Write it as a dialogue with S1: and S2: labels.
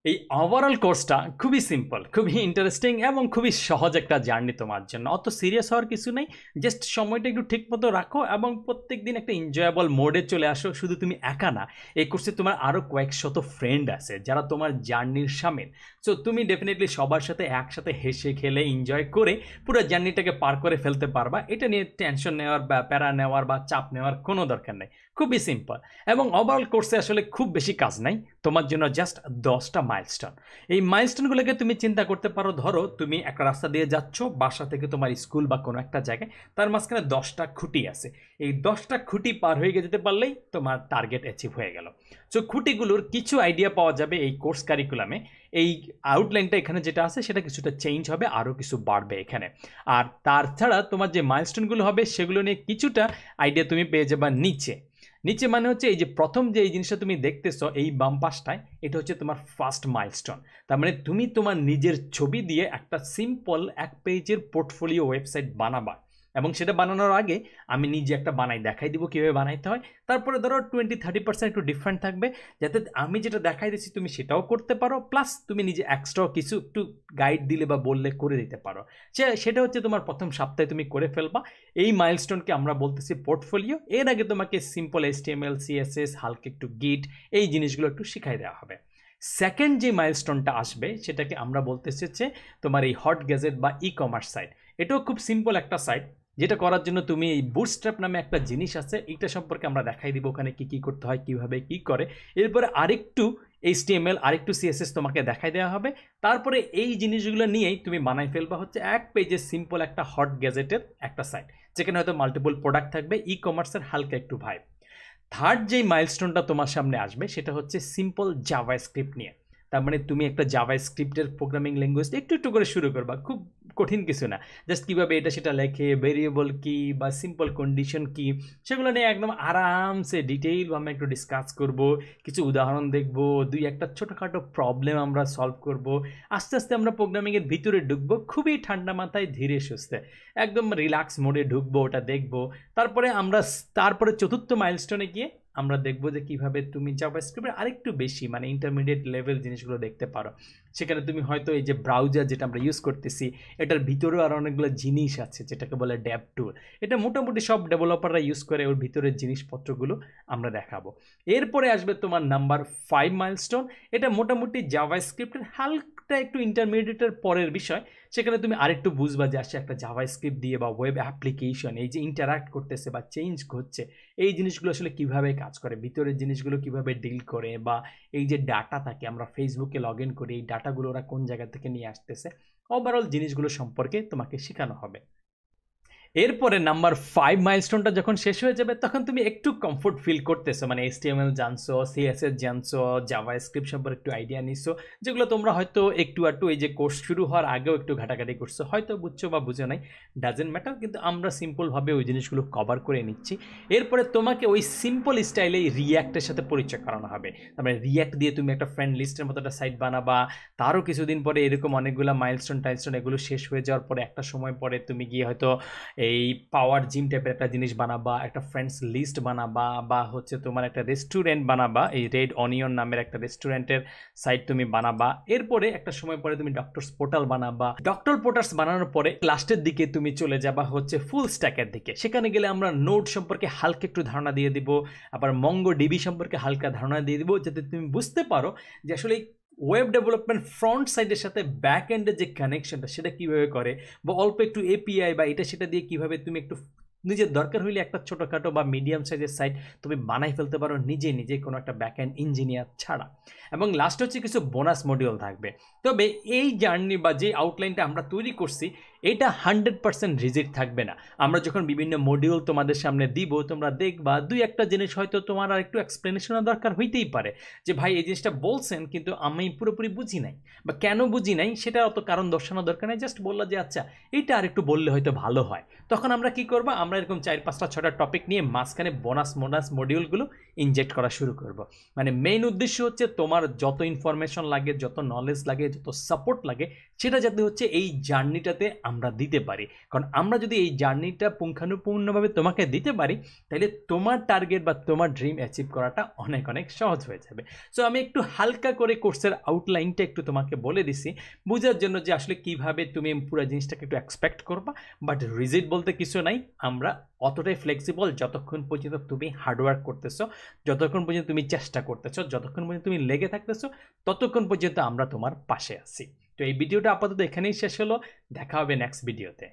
S1: এই ওভারঅল কোর্সটা খুবই সিম্পল, খুবই ইন্টারেস্টিং এবং খুবই সহজ একটা জার্নি তোমার জন্য। অত সিরিয়াস হওয়ার কিছু নেই, জাস্ট সময়টা একটু ঠিক মতো রাখো এবং প্রত্যেক দিন একটা এনজয়েবল মোডে চলে আসো। শুধু তুমি একা না, এই কোর্সে তোমার আরও কয়েক শত ফ্রেন্ড আছে যারা তোমার জার্নির সামিল। সো তুমি ডেফিনেটলি সবার সাথে একসাথে হেসে খেলে এনজয় করে পুরো জার্নিটাকে পার করে ফেলতে পারবা। এটা নিয়ে টেনশন নেওয়ার বা প্যারা নেওয়ার বা চাপ নেওয়ার কোনো দরকার নেই, খুবই সিম্পল। এবং ওভারঅল কোর্সে আসলে খুব বেশি কাজ নাই, তোমার জন্য জাস্ট 10টা মাইলস্টোন। এই মাইলস্টোনগুলোকে তুমি চিন্তা করতে পারো, ধরো তুমি একটা রাস্তা দিয়ে যাচ্ছ বাসা থেকে তোমার স্কুল বা কোনো একটা জায়গায়, তার মাঝখানে 10টা খুঁটি আছে। এই 10টা খুঁটি পার হয়ে যেতে পারলেই তোমার টার্গেট অ্যাচিভ হয়ে গেল। সো খুঁটিগুলোর কিছু আইডিয়া পাওয়া যাবে এই কোর্স কারিকুলামে। এই আউটলাইনটা এখানে যেটা আছে সেটা কিছুটা চেঞ্জ হবে, আরও কিছু বাড়বে এখানে। আর তাছাড়া তোমার যে মাইলস্টোনগুলো হবে সেগুলো নিয়ে কিছুটা আইডিয়া তুমি পেয়ে যাবা নিচে। নিচে মানে হচ্ছে এই যে প্রথম যে এই জিনিসটা তুমি দেখতেছো এই বাম পাশটায়, এটা হচ্ছে তোমার ফার্স্ট মাইলস্টোন। তার মানে তুমি তোমার নিজের ছবি দিয়ে একটা সিম্পল 1 পেজের পোর্টফোলিও ওয়েবসাইট বানাবা। এবং সেটা বানানোর আগে আমি নিজে একটা বানাই দেখাই দিব কীভাবে বানাইতে হয়। তারপরে ধরো 20-30% একটু ডিফারেন্ট থাকবে, যাতে আমি যেটা দেখাই দিচ্ছি তুমি সেটাও করতে পারো, প্লাস তুমি নিজে এক্সট্রাও কিছু একটু গাইড দিলে বা বললে করে দিতে পারো। সেটা হচ্ছে তোমার প্রথম সপ্তাহে তুমি করে ফেলবা। এই মাইলস্টোনকে আমরা বলতেছি পোর্টফোলিও। এর আগে তোমাকে সিম্পল HTML CSS হালকা একটু গিট এই জিনিসগুলো একটু শিখাই দেওয়া হবে। সেকেন্ড যে মাইলস্টোনটা আসবে সেটাকে আমরা বলতেছি হচ্ছে তোমার এই হট গ্যাজেট বা ই-কমার্স সাইট। এটাও খুব সিম্পল একটা সাইট, যেটা করার জন্য তুমি এই বুটস্ট্র্যাপ নামে একটা জিনিস আছে, এইটা সম্পর্কে আমরা দেখাই দিব ওখানে কি কি করতে হয়, কিভাবে কি করে। এরপরে আরেকটু HTML আরেকটু CSS তোমাকে দেখাই দেওয়া হবে। তারপরে এই জিনিসগুলো নিয়েই তুমি বানাই ফেলবা হচ্ছে 1 পেজে সিম্পল একটা হট গ্যাজেটের একটা সাইট, যেখানে হয়তো মাল্টিপল প্রোডাক্ট থাকবে, ই-কমার্সের হালকা একটু ভাইব। থার্ড যেই মাইলস্টোনটা তোমার সামনে আসবে সেটা হচ্ছে সিম্পল জাভাস্ক্রিপ্ট নিয়ে। তার মানে তুমি একটা জাভাস্ক্রিপ্টের প্রোগ্রামিং ল্যাঙ্গুয়েজ একটু একটু করে শুরু করবা, খুব কঠিন কিছু না। জাস্ট কীভাবে এটা সেটা লেখে, ভেরিয়েবল কি বা সিম্পল কন্ডিশন কি, সেগুলো নিয়ে একদম আরামসে ডিটেইল আমরা একটু ডিসকাস করব, কিছু উদাহরণ দেখব, 2-1টা ছোটোখাটো প্রবলেম আমরা সলভ করব। আস্তে আস্তে আমরা প্রোগ্রামিংয়ের ভিতরে ঢুকবো, খুবই ঠান্ডা মাথায় ধীরে সুস্থে একদম রিল্যাক্স মোডে ঢুকবো, ওটা দেখবো। তারপরে চতুর্থ মাইলস্টোনে গিয়ে আমরা দেখব যে কিভাবে তুমি জাভাস্ক্রিপ্টের আরেকটু বেশি মানে ইন্টারমিডিয়েট লেভেল জিনিসগুলো দেখতে পারো। সেখানে তুমি হয়তো এই যে ব্রাউজার যেটা আমরা ইউজ করতেছি, এটার ভিতরেও আর অনেকগুলো জিনিস আছে যেটাকে বলে ডেভ টুল। এটা মোটামুটি সব ডেভেলপাররা ইউজ করে, ওর ভিতরের জিনিসপত্রগুলো আমরা দেখাবো। এরপরে আসবে তোমার নাম্বার 5 মাইলস্টোন। এটা মোটামুটি জাভাস্ক্রিপ্টের হালকা একটু ইন্টারমিডিয়েটের পরের বিষয়। সেখানে তুমি আরেকটু বুঝবা যে আসলে একটা জাভাস্ক্রিপ্ট দিয়ে বা ওয়েব অ্যাপ্লিকেশন এই যে ইন্টারাক্ট করতেছে বা চেঞ্জ করছে, এই জিনিসগুলো আসলে কিভাবে কাজ করে, ভিতরের জিনিসগুলো কিভাবে ডিল করে, বা এই যে ডাটা থাকে আমরা ফেসবুকে লগ ইন করি, এই ডাটাগুলো ওরা কোন জায়গা থেকে নিয়ে আসতেছে, ওভারঅল জিনিসগুলো সম্পর্কে তোমাকে শেখানো হবে। এরপরে নাম্বার 5 মাইলস্টোনটা যখন শেষ হয়ে যাবে তখন তুমি একটু কমফোর্ট ফিল করতেছো, মানে HTML জানছো, CSS জানছো, জাভাস্ক্রিপ্ট সম্পর্কে একটু আইডিয়া নিছো, যেগুলো তোমরা হয়তো একটু এই যে কোর্স শুরু হওয়ার আগেও একটু ঘাটাঘাটি করছো, হয়তো বুঝছো বা বুঝো নাই, ডাজেন্ট ম্যাটার, কিন্তু আমরা সিম্পলভাবে ওই জিনিসগুলো কভার করে নিচ্ছি। এরপরে তোমাকে ওই সিম্পল স্টাইলেই রিয়্যাক্টের সাথে পরিচয় করানো হবে। তারপরে রিয়্যাক্ট দিয়ে তুমি একটা ফ্রেন্ড লিস্টের মতো একটা সাইট বানাবা। তারও কিছুদিন পরে এরকম অনেকগুলো মাইলস্টোন এগুলো শেষ হয়ে যাওয়ার পরে একটা সময় পরে তুমি গিয়ে হয়তো এই পাওয়ার জিম টাইপের একটা জিনিস বানাবা, একটা ফ্রেন্ডস লিস্ট বানাবা, বা হচ্ছে তোমার একটা রেস্টুরেন্ট বানাবা, এই রেড অনিয়ন নামের একটা রেস্টুরেন্টের সাইট তুমি বানাবা। এরপরে একটা সময় পরে তুমি ডক্টরস পোর্টাল বানাবা। ডক্টর পোর্টালস বানানোর পরে লাস্টের দিকে তুমি চলে যাবা হচ্ছে ফুল স্ট্যাকের দিকে। সেখানে গেলে আমরা নোড সম্পর্কে হালকা একটু ধারণা দিয়ে দিব, আবার মঙ্গো ডিবি সম্পর্কে হালকা ধারণা দিয়ে দিব, যাতে তুমি বুঝতে পারো যে আসলে ওয়েব ডেভেলপমেন্ট ফ্রন্ট সাইডের সাথে ব্যাক এন্ডের যে কানেকশনটা সেটা কীভাবে করে, বা অল্প একটু API বা এটা সেটা দিয়ে কীভাবে তুমি একটু নিজের দরকার হইলে একটা ছোটোখাটো বা মিডিয়াম সাইজের সাইট তুমি বানাই ফেলতে পারো নিজে কোনো একটা ব্যাক এন্ড ইঞ্জিনিয়ার ছাড়া। এবং লাস্ট হচ্ছে কিছু বোনাস মডিউল থাকবে। তবে এই জার্নি বা যে আউটলাইনটা আমরা তৈরি করছি এটা 100% রিজিট থাকবে না। আমরা যখন বিভিন্ন মডিউল তোমাদের সামনে দিব, তোমরা দেখবা 2-1টা জিনিস হয়তো তোমার আর একটু এক্সপ্লেনেশনের দরকার হইতেই পারে, যে ভাই এই জিনিসটা বলছেন কিন্তু আমি পুরোপুরি বুঝি নাই, বা কেন বুঝি নাই সেটা অত কারণ দর্শানোর দরকার নেই, জাস্ট বললা যে আচ্ছা এইটা আর একটু বললে হয়তো ভালো হয়। তখন আমরা কি করবো, আমরা এরকম 4-5টা-6টা টপিক নিয়ে মাঝখানে বোনাস মডিউলগুলো ইনজেক্ট করা শুরু করব। মানে মেইন উদ্দেশ্য হচ্ছে তোমার যত ইনফরমেশন লাগে, যত নলেজ লাগে, যত সাপোর্ট লাগে, সেটা যাতে হচ্ছে এই জার্নিটাতে আমরা দিতে পারি। কারণ আমরা যদি এই জার্নিটা পুঙ্খানুপুঙ্খভাবে তোমাকে দিতে পারি, তাহলে তোমার টার্গেট বা তোমার ড্রিম অ্যাচিভ করাটা অনেক অনেক সহজ হয়ে যাবে। সো আমি একটু হালকা করে কোর্সের আউটলাইনটা একটু তোমাকে বলে দিছি বোঝার জন্য যে আসলে কিভাবে তুমি পুরো জিনিসটাকে একটু এক্সপেক্ট করবা। বাট রিজিড বলতে কিছু নাই, আমরা অতটাই ফ্লেক্সিবল যতক্ষণ পর্যন্ত তুমি হার্ডওয়ার্ক করতেছো, যতক্ষণ পর্যন্ত তুমি চেষ্টা করতেছো, যতক্ষণ পর্যন্ত তুমি লেগে থাকতেছো, ততক্ষণ পর্যন্ত আমরা তোমার পাশে আছি। তো এই ভিডিওটা আপাতত এখানেই শেষ হলো, দেখা হবে নেক্সট ভিডিওতে।